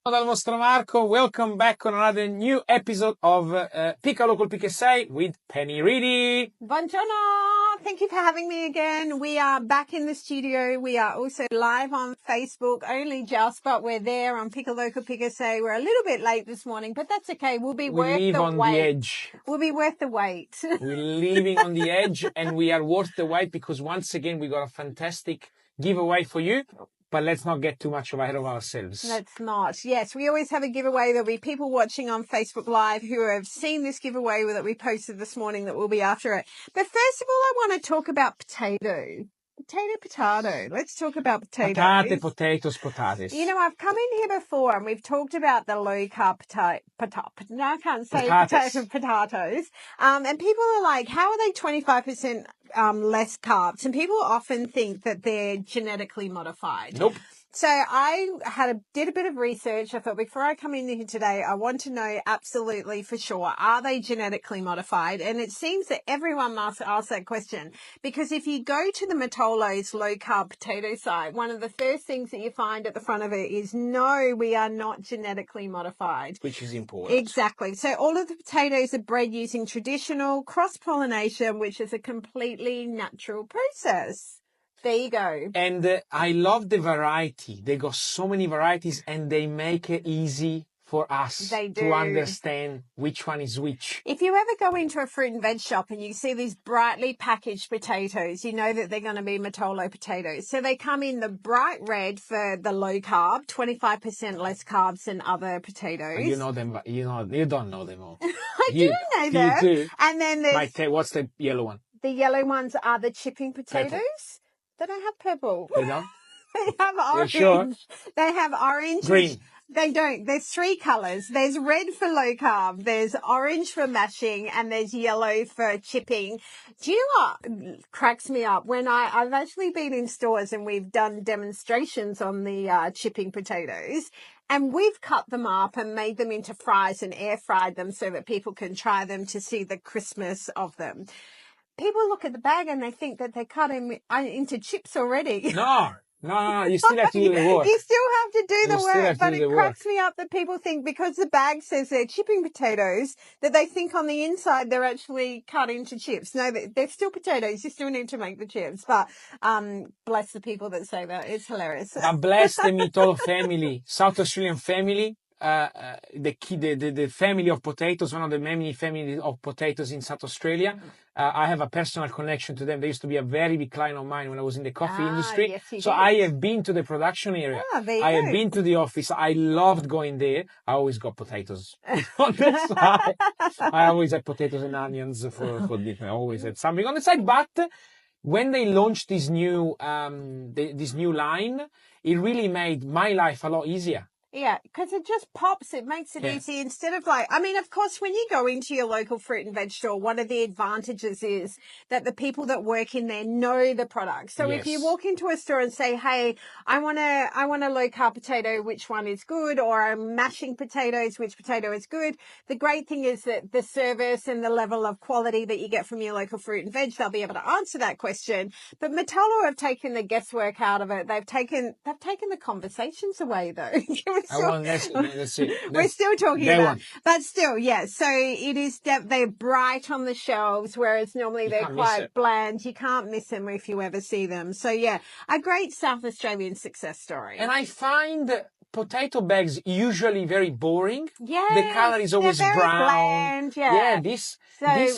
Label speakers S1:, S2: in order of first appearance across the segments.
S1: Ciao dal vostro Marco, welcome back on another new episode of Pick a Local Pick a Say with Penny Reedy.
S2: Buongiorno! Thank you for having me again. We are back in the studio. We are also live on Facebook, only just, but we're there on Pick a Local Pick a Say. We're a little bit late this morning, but that's okay. We'll be
S1: We
S2: worth
S1: live
S2: the
S1: on
S2: wait.
S1: the edge.
S2: We'll be worth the wait.
S1: We're living on the edge and we are worth the wait because once again we got a fantastic giveaway for you. But let's not get too much ahead of ourselves.
S2: Let's not. Yes, we always have a giveaway. There'll be people watching on Facebook Live who have seen this giveaway that we posted this morning that will be after it. But first of all, I want to talk about potato. Potato. Let's talk about potatoes.
S1: Patate, potatoes, patates.
S2: You know, I've come in here before and we've talked about the low carb I can't say potatoes. And people are like, how are they 25% less carbs? And people often think that they're genetically modified.
S1: Nope.
S2: So I did a bit of research. I thought before I come in here today, I want to know absolutely for sure, are they genetically modified? And it seems that everyone must ask that question because if you go to the Matolo's low carb potato site, one of the first things that you find at the front of it is no, we are not genetically modified.
S1: Which is important.
S2: Exactly. So all of the potatoes are bred using traditional cross-pollination, which is a completely natural process. There you go.
S1: And I love the variety. They got so many varieties and they make it easy for us to understand which one is which.
S2: If you ever go into a fruit and veg shop and you see these brightly packaged potatoes, you know that they're going to be Matolo potatoes. So they come in the bright red for the low carb, 25% less carbs than other potatoes.
S1: You know them, you don't know them all.
S2: I do know them.
S1: You do.
S2: And then there's...
S1: what's the yellow one?
S2: The yellow ones are the chipping potatoes. Purple. They don't have purple.
S1: They don't?
S2: They have orange.
S1: Sure?
S2: They have orange.
S1: Green.
S2: They don't. There's three colours. There's red for low carb, there's orange for mashing, and there's yellow for chipping. Do you know what cracks me up? When I've actually been in stores and we've done demonstrations on the chipping potatoes, and we've cut them up and made them into fries and air fried them so that people can try them to see the crispness of them. People look at the bag and they think that they're cut into chips already.
S1: No, you still have to do the work.
S2: You still have to do the work, but it cracks me up that people think because the bag says they're chipping potatoes, that they think on the inside they're actually cut into chips. No, they're still potatoes. You still need to make the chips. But bless the people that say that. It's hilarious.
S1: And bless the Mitolo family, South Australian family. The family of potatoes, one of the many families of potatoes in South Australia. I have a personal connection to them. They used to be a very big client of mine when I was in the coffee industry.
S2: Yes,
S1: so I have been to the production area. I have been to the office. I loved going there. I always got potatoes on the side. I always had potatoes and onions for dinner. I always had something on the side. But when they launched this new line, it really made my life a lot easier.
S2: Yeah, because it just pops. It makes it easy instead of of course, when you go into your local fruit and veg store, one of the advantages is that the people that work in there know the product. So if you walk into a store and say, hey, I want a low carb potato, which one is good? Or I'm mashing potatoes, which potato is good? The great thing is that the service and the level of quality that you get from your local fruit and veg, they'll be able to answer that question. But Matolo have taken the guesswork out of it. They've taken the conversations away though. We're still talking about, but still, yes. So it is they're bright on the shelves, whereas normally they're quite bland. You can't miss them if you ever see them. So yeah, a great South Australian success story.
S1: And I find potato bags usually very boring.
S2: Yeah,
S1: the color is always
S2: very
S1: brown.
S2: Bland, yeah.
S1: This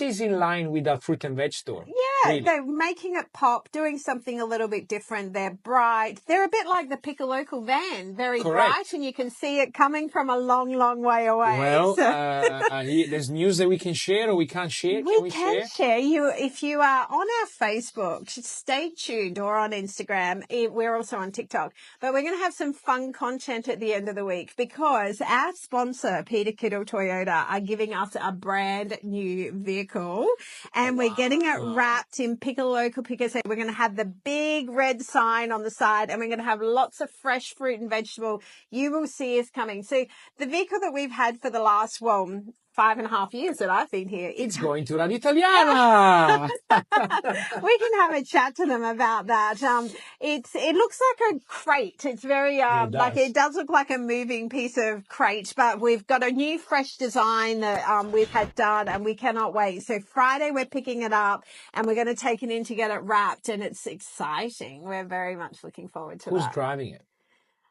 S1: is in line with a fruit and veg store.
S2: Yeah,
S1: really.
S2: They're making it pop, doing something a little bit different. They're bright. They're a bit like the Pick a Local van, very bright, and you can see it coming from a long, long way away.
S1: Well, there's news that we can share or we can't share.
S2: We can share. If you are on our Facebook, stay tuned, or on Instagram. We're also on TikTok. But we're going to have some fun content at the end of the week because our sponsor, Peter Kittle Toyota, are giving us a brand new vehicle, and we're getting it wrapped in Pick a Local Pick a Say. We're going to have the big red sign on the side, and we're going to have lots of fresh fruit and vegetable. You will see us coming. So the vehicle that we've had for the last, 5.5 years that I've been here.
S1: It's going to Radio Italiana.
S2: We can have a chat to them about that. It looks like a crate. It's very it does look like a moving piece of crate, but we've got a new fresh design that we've had done, and we cannot wait. So Friday we're picking it up and we're going to take it in to get it wrapped, and it's exciting. We're very much looking forward to that.
S1: Who's driving it?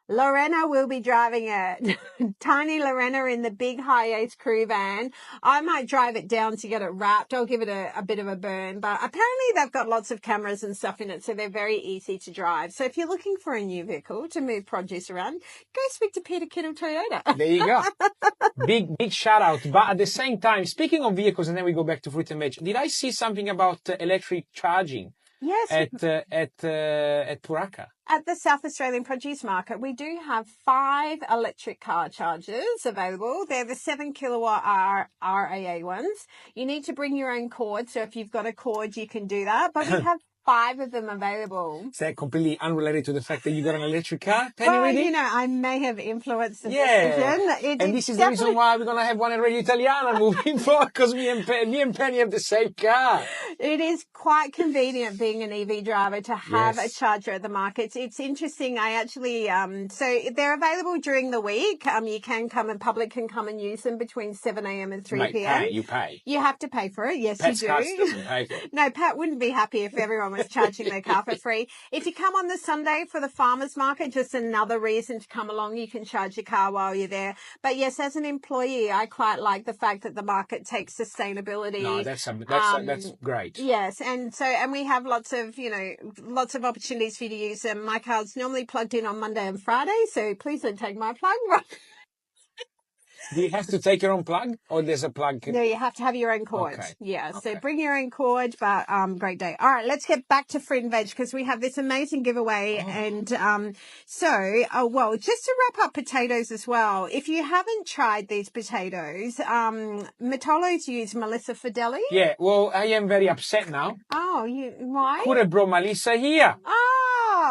S2: Lorena will be driving it. Tiny Lorena in the big Hi-Ace crew van. I might drive it down to get it wrapped. I'll give it a bit of a burn, but apparently they've got lots of cameras and stuff in it, so they're very easy to drive. So if you're looking for a new vehicle to move produce around, go speak to Peter Kittle Toyota.
S1: There you go. Big shout out. But at the same time, speaking of vehicles, and then we go back to fruit and veg, did I see something about electric charging?
S2: Yes.
S1: At Puraka?
S2: At the South Australian Produce Market, we do have 5 electric car chargers available. They're the 7 kilowatt RAA ones. You need to bring your own cord, so if you've got a cord, you can do that. But we have 5 of them available.
S1: Is that completely unrelated to the fact that you got an electric car?
S2: Well, you know, I may have influenced the decision.
S1: And this is the reason why we're going to have one at Radio Italiana moving forward, because me and Penny have the same car.
S2: It is quite convenient being an EV driver to have a charger at the markets. It's interesting. I actually, so they're available during the week. You can come and public can come and use them between 7 a.m. and 3 p.m.
S1: You pay.
S2: You have to pay for it. Yes,
S1: Pat's
S2: you do.
S1: Pay for it.
S2: No, Pat wouldn't be happy if everyone was charging their car for free. If you come on the Sunday for the farmers market, just another reason to come along. You can charge your car while you're there. But yes, as an employee, I quite like the fact that the market takes sustainability.
S1: No, that's great.
S2: Yes, and we have lots of opportunities for you to use them. My car's normally plugged in on Monday and Friday, so please don't take my plug.
S1: Do you have to take your own plug, or there's a plug?
S2: No, you have to have your own cord.
S1: Okay.
S2: Yeah,
S1: okay.
S2: So bring your own cord, but great day. All right, let's get back to fruit and veg, because we have this amazing giveaway. And just to wrap up potatoes as well, if you haven't tried these potatoes, Matolo's used Melissa Fideli.
S1: Yeah, well, I am very upset now.
S2: Oh, why?
S1: Could have brought Melissa here.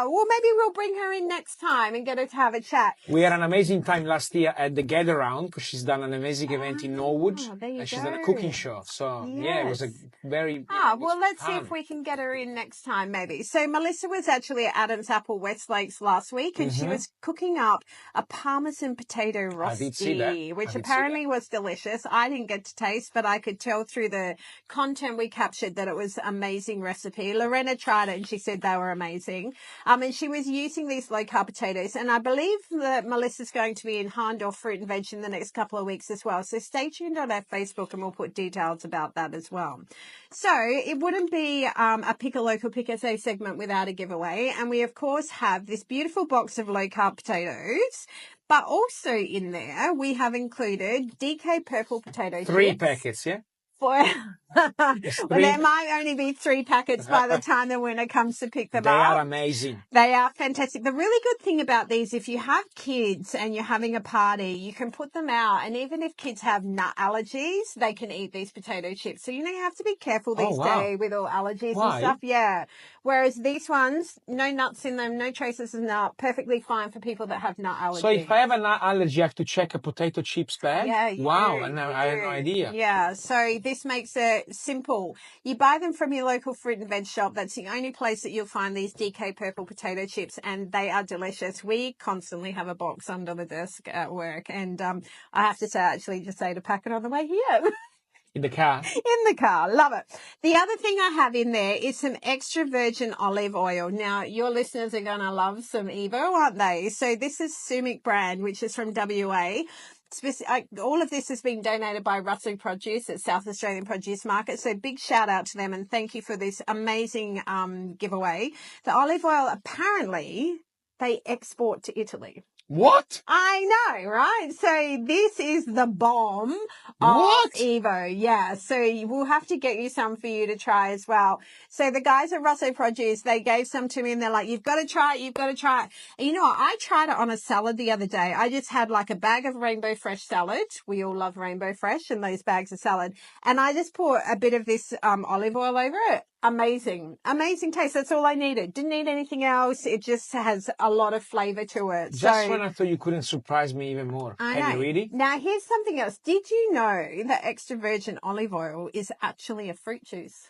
S2: Well, maybe we'll bring her in next time and get her to have a chat.
S1: We had an amazing time last year at the Gather Round, because she's done an amazing event in Norwood. And she's done a cooking show. So, it was a very...
S2: well, let's see if we can get her in next time, maybe. So, Melissa was actually at Adams Apple West Lakes last week, and she was cooking up a Parmesan potato rosti, which apparently was delicious. I didn't get to taste, but I could tell through the content we captured that it was an amazing recipe. Lorena tried it, and she said they were amazing. And she was using these low-carb potatoes. And I believe that Melissa's going to be in Hahndorf Fruit and Veg in the next couple of weeks as well. So stay tuned on our Facebook, and we'll put details about that as well. So it wouldn't be a Pick a Local, Pick a Say segment without a giveaway. And we, of course, have this beautiful box of low-carb potatoes. But also in there, we have included DK Purple potato chips.
S1: 3 packets, yeah?
S2: Well, there might only be 3 packets by the time the winner comes to pick them up.
S1: They are amazing.
S2: They are fantastic. The really good thing about these, if you have kids and you're having a party, you can put them out. And even if kids have nut allergies, they can eat these potato chips. So, you have to be careful these days with all allergies and stuff. Yeah. Whereas these ones, no nuts in them, no traces of nut, perfectly fine for people that have nut allergies.
S1: So if I have a nut allergy, I have to check a potato chips bag?
S2: Yeah,
S1: I had no idea.
S2: Yeah, so this makes it simple. You buy them from your local fruit and veg shop. That's the only place that you'll find these DK Purple potato chips, and they are delicious. We constantly have a box under the desk at work, and I have to say, I actually just ate a packet on the way here.
S1: In the car?
S2: In the car. Love it. The other thing I have in there is some extra virgin olive oil. Now, your listeners are going to love some Evo, aren't they? So this is Sumich brand, which is from WA. All of this has been donated by Russell Produce at South Australian Produce Market. So big shout out to them, and thank you for this amazing giveaway. The olive oil, apparently, they export to Italy.
S1: What?
S2: I know, right? So this is the bomb of Evo. Yeah. So we'll have to get you some for you to try as well. So the guys at Russo Produce, they gave some to me, and they're like, you've got to try it. You've got to try it. And you know what? I tried it on a salad the other day. I just had like a bag of Rainbow Fresh salad. We all love Rainbow Fresh and those bags of salad. And I just poured a bit of this olive oil over it. Amazing taste. That's all I needed. Didn't need anything else. It just has a lot of flavor to it.
S1: Just when I thought you couldn't surprise me even more. Can you really?
S2: Now, here's something else. Did you know that extra virgin olive oil is actually a fruit juice?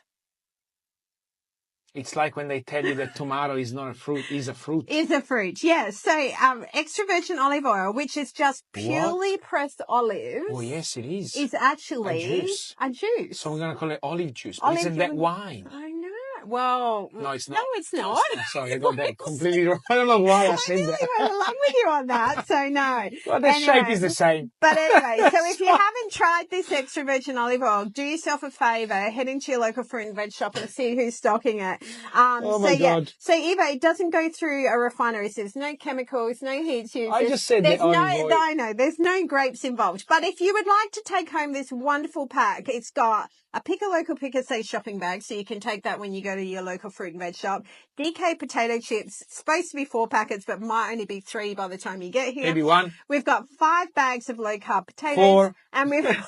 S1: It's like when they tell you that tomato is not a fruit, is a fruit.
S2: Is a fruit, yes. So extra virgin olive oil, which is just purely pressed olives.
S1: Oh, yes, it is.
S2: Is actually
S1: a juice. So we're going to call it olive juice. But isn't that wine?
S2: I know. Well,
S1: no, it's not.
S2: No, it's not.
S1: Sorry, I got that completely wrong. I don't know why I said that.
S2: I went along with you on that, so no.
S1: Well, the shape is the same.
S2: But anyway, so if you haven't tried this extra virgin olive oil, do yourself a favour, head into your local fruit and veg shop and see who's stocking it.
S1: Oh my God.
S2: So Eva, it doesn't go through a refinery. So there's no chemicals, no heat use.
S1: I just said that
S2: I know, there's no grapes involved. But if you would like to take home this wonderful pack, it's got a pick a local, pick a safe shopping bag, so you can take that when you go to your local fruit and veg shop. DK potato chips, supposed to be 4 packets, but might only be 3 by the time you get here.
S1: Maybe 1.
S2: We've got 5 bags of low carb potatoes.
S1: 4.
S2: And we've got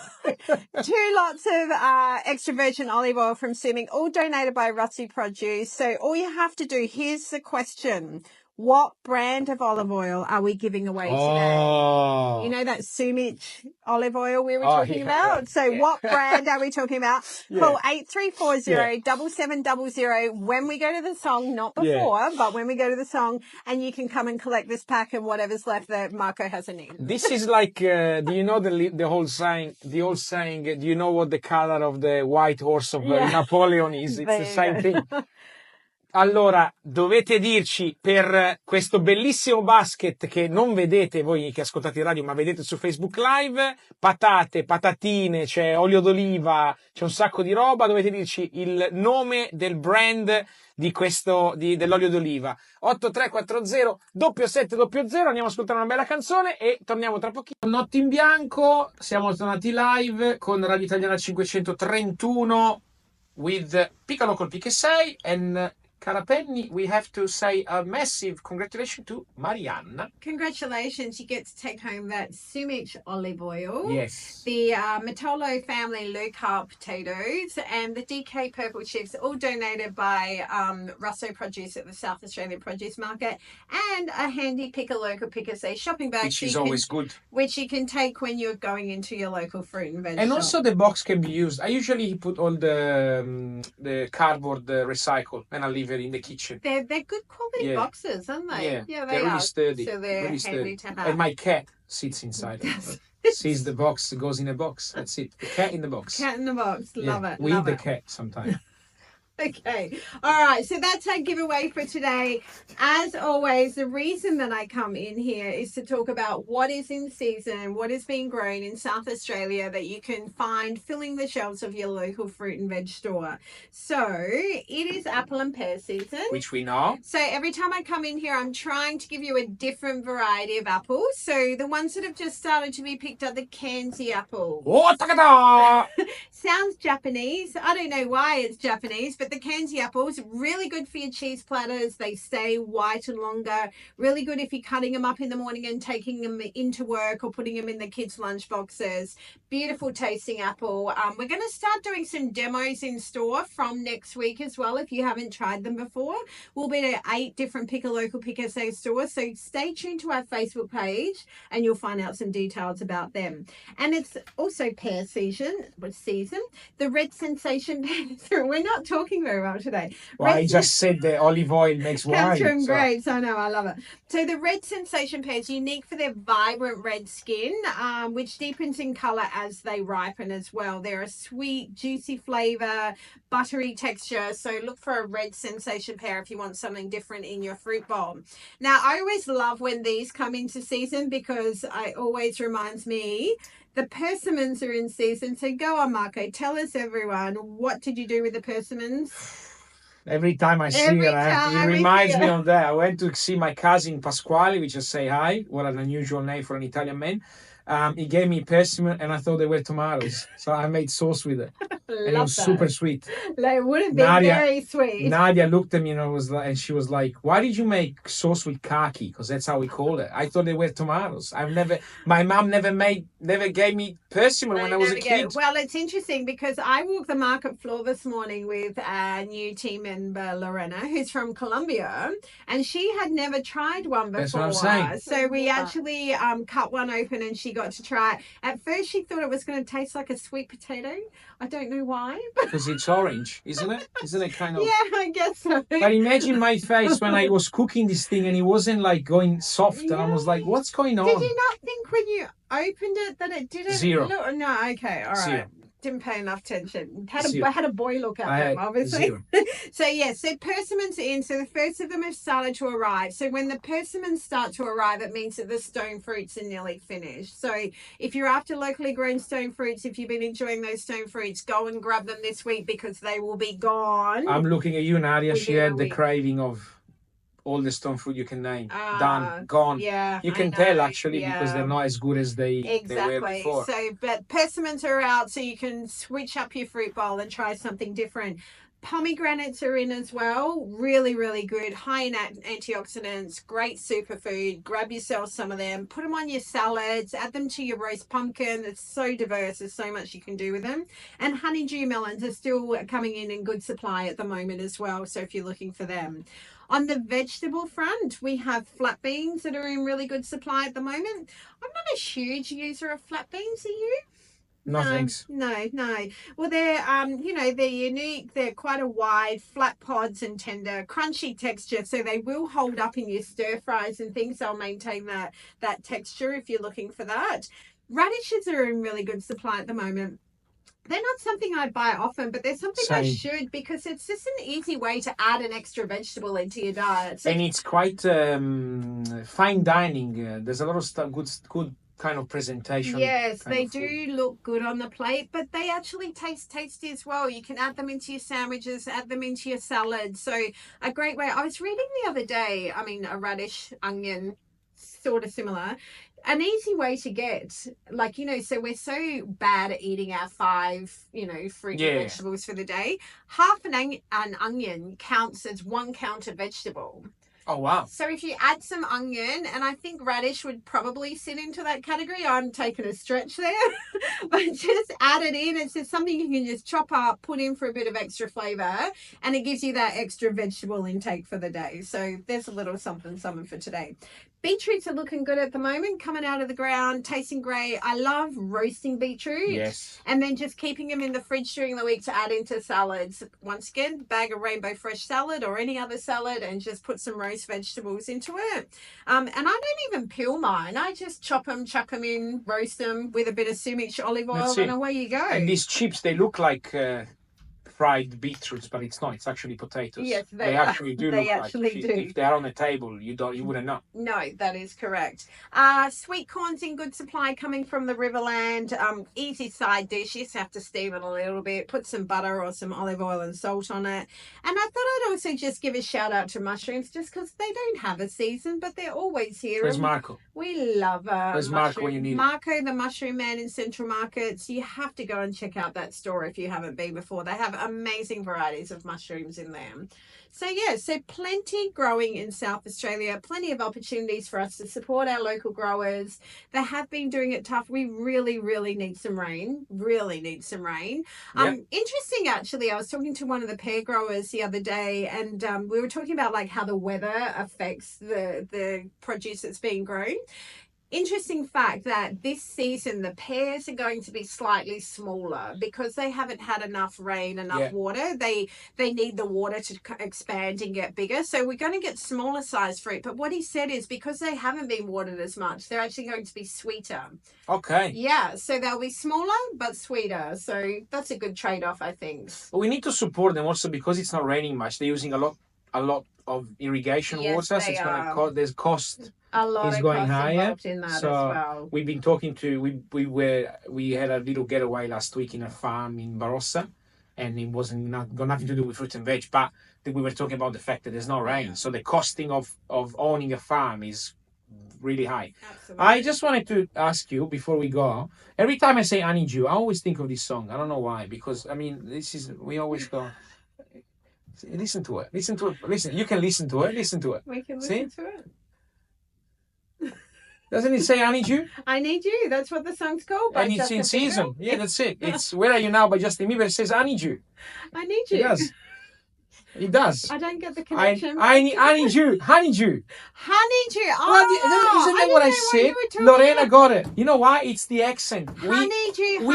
S2: 2 lots of extra virgin olive oil from Sumich, all donated by Rusty Produce. So all you have to do, here's the question. What brand of olive oil are we giving away today? You know that Sumich olive oil we were talking about? Right. So what brand are we talking about? Call 8340-7700 when we go to the song, not before, but when we go to the song, and you can come and collect this pack and whatever's left that Marco hasn't eaten.
S1: This is like, do you know the old saying, do you know what the color of the white horse of Napoleon is? It's the same thing. Allora, dovete dirci per questo bellissimo basket che non vedete voi che ascoltate il radio, ma vedete su Facebook Live, patate, patatine, c'è olio d'oliva, c'è un sacco di roba, dovete dirci il nome del brand di dell'olio d'oliva. 8340 7700, andiamo a ascoltare una bella canzone e torniamo tra pochino. Notte in bianco, siamo tornati live con Radio Italiana 531 with Piccolo col Pique6 and Cara Penny, we have to say a massive congratulations to Marianna.
S2: Congratulations. You get to take home that Sumich olive oil.
S1: Yes.
S2: The Matolo family low carb potatoes and the DK purple chips, all donated by Russo Produce at the South Australian Produce Market, and a handy pick a local, pick a say shopping bag.
S1: Which is always good.
S2: Which you can take when you're going into your local fruit and veg
S1: And
S2: shop.
S1: also the box can be used. I usually put all the cardboard recycle and I leave it in the kitchen.
S2: They're good quality boxes, aren't they?
S1: Yeah, they're really sturdy.
S2: So they're
S1: really
S2: handy to have.
S1: And my cat sits inside. Sees the box, goes in a box. That's it. The cat in the box.
S2: Cat in the box. Love it.
S1: We eat the cat sometimes.
S2: Okay. All right. So that's our giveaway for today. As always, the reason that I come in here is to talk about what is in season, what is being grown in South Australia that you can find filling the shelves of your local fruit and veg store. So it is apple and pear season.
S1: Which we know.
S2: So every time I come in here, I'm trying to give you a different variety of apples. So the ones that have just started to be picked are the Kanzi apple.
S1: Oh, ta-da!
S2: Sounds Japanese. I don't know why it's Japanese, but the Kanzi apples, really good for your cheese platters. They stay white and longer. Really good if you're cutting them up in the morning and taking them into work or putting them in the kids' lunch boxes. Beautiful tasting apple. We're going to start doing some demos in store from next week as well if you haven't tried them before. We'll be at 8 different Pick a Local, Pick a Save stores, so stay tuned to our Facebook page and you'll find out some details about them. And it's also pear season. The red sensation pear. We're not talking very well today.
S1: Well, I just said the olive oil makes wine.
S2: Comes from grapes. I know, I love it. So the red sensation pear is unique for their vibrant red skin, which deepens in colour as they ripen as well. They're a sweet, juicy flavour, buttery texture. So look for a red sensation pear if you want something different in your fruit bowl. Now, I always love when these come into season because it always reminds me the persimmons are in season. So go on, Marco. Tell us, everyone, what did you do with the persimmons?
S1: Every time I see it, it reminds me of that. I went to see my cousin Pasquale, which I say hi. What an unusual name for an Italian man. He gave me persimmon and I thought they were tomatoes. So I made sauce with it. And it was super sweet.
S2: Like, it would have been very sweet.
S1: Nadia looked at me and she was like, "Why did you make sauce with kaki? Because that's how we call it. I thought they were tomatoes. My mom never gave me persimmon when I was a kid."
S2: Well, it's interesting because I walked the market floor this morning with a new team member, Lorena, who's from Colombia, and she had never tried one before.
S1: That's what I'm saying.
S2: So we actually cut one open and she got to try it. At first, she thought it was going to taste like a sweet potato. I don't know why.
S1: Because it's orange, isn't it? Isn't it kind of?
S2: Yeah, I guess so.
S1: But imagine my face when I was cooking this thing and it wasn't like going soft, and I was like, "What's going on?"
S2: Did you not think when you opened it that it didn't?
S1: Zero.
S2: No, okay, all right.
S1: Zero.
S2: Didn't pay enough attention. I had a boy look at them, obviously. So persimmons in. So the first of them have started to arrive. So when the persimmons start to arrive, it means that the stone fruits are nearly finished. So if you're after locally grown stone fruits, if you've been enjoying those stone fruits, go and grab them this week because they will be gone.
S1: I'm looking at you, Nadia. She had the craving of all the stone fruit you can name. Done, gone.
S2: Yeah,
S1: you can tell actually because they're not as good as they were before.
S2: So, but persimmons are out, so you can switch up your fruit bowl and try something different. Pomegranates are in as well. Really, really good. High in antioxidants. Great superfood. Grab yourself some of them. Put them on your salads. Add them to your roast pumpkin. It's so diverse. There's so much you can do with them. And honeydew melons are still coming in good supply at the moment as well. So if you're looking for them. On the vegetable front, we have flat beans that are in really good supply at the moment. I'm not a huge user of flat beans. Are you?
S1: No, thanks.
S2: No. Well, they're they're unique. They're quite a wide, flat pods and tender, crunchy texture. So they will hold up in your stir fries and things. They'll maintain that texture if you're looking for that. Radishes are in really good supply at the moment. They're not something I buy often, but they're something I should because it's just an easy way to add an extra vegetable into your diet. So,
S1: and it's quite fine dining. There's a lot of stuff, good kind of presentation.
S2: Yes, they do look good on the plate, but they actually taste tasty as well. You can add them into your sandwiches, add them into your salad. So a great way. I was reading the other day, a radish, onion, sort of similar. An easy way to get, so we're so bad at eating our 5, fruit and vegetables for the day. Half an onion counts as 1 count of vegetable.
S1: Oh, wow.
S2: So if you add some onion, and I think radish would probably sit into that category. I'm taking a stretch there. But just add it in. It's just something you can just chop up, put in for a bit of extra flavour, and it gives you that extra vegetable intake for the day. So there's a little something for today. Beetroots are looking good at the moment, coming out of the ground, tasting great. I love roasting beetroot.
S1: Yes.
S2: And then just keeping them in the fridge during the week to add into salads. Once again, bag of Rainbow Fresh salad or any other salad and just put some roast vegetables into it. And I don't even peel mine. I just chop them, chuck them in, roast them with a bit of Sumich olive oil, and away you go.
S1: And these chips, they look like fried beetroots, but it's not. It's actually potatoes.
S2: Yes,
S1: they actually do.
S2: They actually do.
S1: If they're on the table, you wouldn't know.
S2: No, that is correct. Sweet corn's in good supply coming from the Riverland. Easy side dish. You just have to steam it a little bit. Put some butter or some olive oil and salt on it. And I thought I'd also just give a shout out to mushrooms, just because they don't have a season, but they're always here.
S1: Where's Marco?
S2: We love
S1: Where's Marco when you need
S2: Marco, the mushroom man in Central Markets. You have to go and check out that store if you haven't been before. They have amazing varieties of mushrooms in there. So plenty growing in South Australia, plenty of opportunities for us to support our local growers. They have been doing it tough. We really, really need some rain. Interesting, actually, I was talking to one of the pear growers the other day, and we were talking about how the weather affects the produce that's being grown. Interesting fact that this season the pears are going to be slightly smaller because they haven't had enough rain, enough water. They need the water to expand and get bigger. So we're going to get smaller size fruit. But what he said is because they haven't been watered as much, they're actually going to be sweeter.
S1: Okay.
S2: Yeah, so they'll be smaller but sweeter. So that's a good trade-off, I think.
S1: Well, we need to support them also because it's not raining much. They're using a lot of irrigation water. So it's going to there's cost.
S2: A lot
S1: is
S2: of
S1: going
S2: cost
S1: higher.
S2: Involved in that
S1: so
S2: as well.
S1: We've been talking to we had a little getaway last week in a farm in Barossa, and it wasn't got nothing to do with fruit and veg, but we were talking about the fact that there's no rain. So the costing of owning a farm is really high.
S2: Absolutely.
S1: I just wanted to ask you before we go. Every time I say honeydew, I always think of this song. I don't know why, because I mean, we always go. Listen to it. Listen to it. Listen. You can listen to it. Listen to it.
S2: We can listen to it.
S1: Doesn't it say honeydew?
S2: I need you. That's what the song's called.
S1: And it's in season. Yeah, that's it. It's Where Are You Now by Justin Bieber. It says honeydew.
S2: I need you.
S1: It does. It does.
S2: I don't get the connection.
S1: I need honeydew. Honeydew.
S2: Honeydew. Oh,
S1: well, isn't that what I said? Lorena got it. You know why? It's the accent.
S2: Honeydew.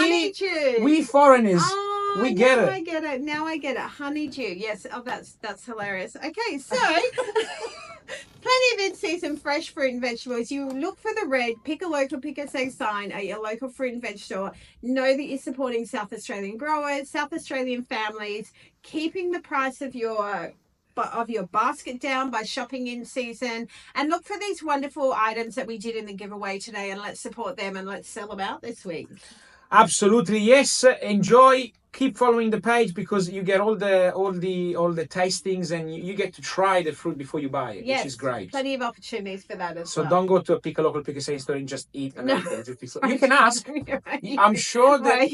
S1: We foreigners.
S2: Oh,
S1: we get it.
S2: I get it. Now I get it. Honeydew. Yes. Oh, that's hilarious. Okay, so plenty of in-season fresh fruit and vegetables. You look for the red, pick a local pick a save sign at your local fruit and veg store. Know that you're supporting South Australian growers, South Australian families, keeping the price of your basket down by shopping in season, and look for these wonderful items that we did in the giveaway today, and let's support them and let's sell them out this week.
S1: Absolutely, yes. Enjoy. Keep following the page because you get all the tastings and you get to try the fruit before you buy it, which is great.
S2: Plenty of opportunities for that as
S1: well. So don't go to a local pick a save store and just eat. And you can ask. I'm sure that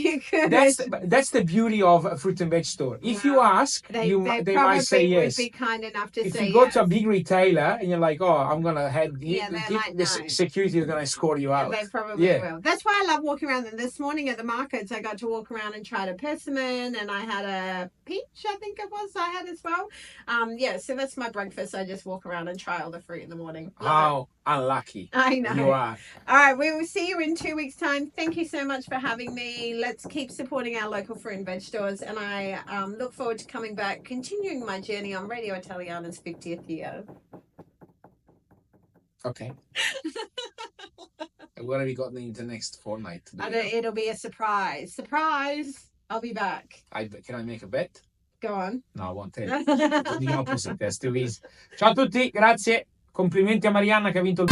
S1: that's the beauty of a fruit and veg store. If you ask, they might say yes.
S2: Would be kind enough to
S1: if
S2: say
S1: you go
S2: yes.
S1: to a big retailer and you're like, oh, I'm gonna head.
S2: The
S1: security is gonna escort you out.
S2: They probably will. That's why I love walking around. And this morning at the markets, I got to walk around and try to persimmon, and I had a peach, I think it was, I had as well. So that's my breakfast. I just walk around and try all the fruit in the morning.
S1: How unlucky.
S2: I know.
S1: You are.
S2: All right, we will see you in 2 weeks' time. Thank you so much for having me. Let's keep supporting our local fruit and veg stores, and I look forward to coming back, continuing my journey on Radio Italiana's 50th year.
S1: Okay. What have you got in the next fortnight?
S2: It'll be a surprise. Surprise! I'll be back.
S1: Can I make a bet?
S2: Go on.
S1: No, I won't tell you. The opposite. That's too easy. Ciao a tutti, grazie. Complimenti a Marianna che ha vinto il